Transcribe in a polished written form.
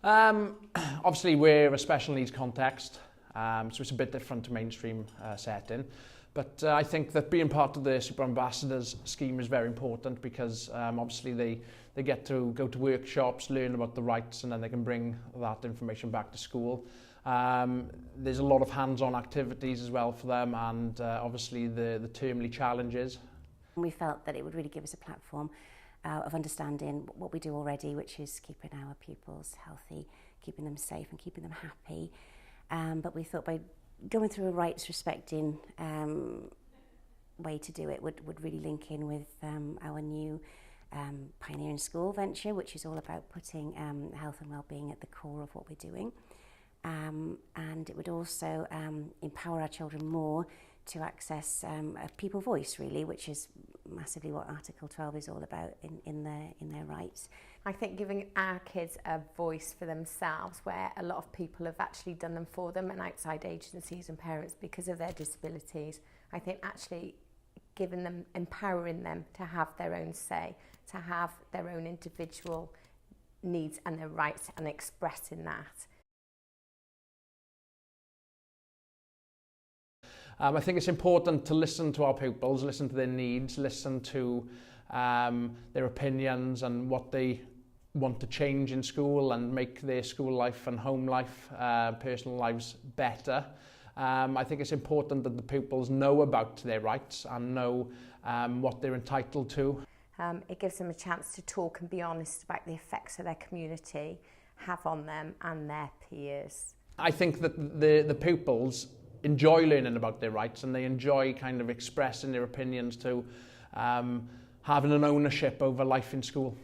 Obviously we're a special needs context, so it's a bit different to mainstream setting. But I think that being part of the Super Ambassadors scheme is very important because obviously they get to go to workshops, learn about the rights, and then they can bring that information back to school. There's a lot of hands-on activities as well for them, and obviously the termly challenges. We felt that it would really give us a platform of understanding what we do already, which is keeping our pupils healthy, keeping them safe and keeping them happy. But we thought by going through a rights respecting way to do it would really link in with our new Pioneering School venture, which is all about putting health and well-being at the core of what we're doing. And it would also empower our children more to access a people voice, really, which is massively what Article 12 is all about in their rights. I think giving our kids a voice for themselves, where a lot of people have actually done them for them, and outside agencies and parents because of their disabilities, I think actually giving them, empowering them to have their own say, to have their own individual needs and their rights, and expressing that. I think it's important to listen to our pupils, listen to their needs, listen to their opinions and what they want to change in school and make their school life and home life, personal lives better. I think it's important that the pupils know about their rights and know what they're entitled to. It gives them a chance to talk and be honest about the effects that their community have on them and their peers. I think that the pupils enjoy learning about their rights, and they enjoy kind of expressing their opinions to having an ownership over life in school.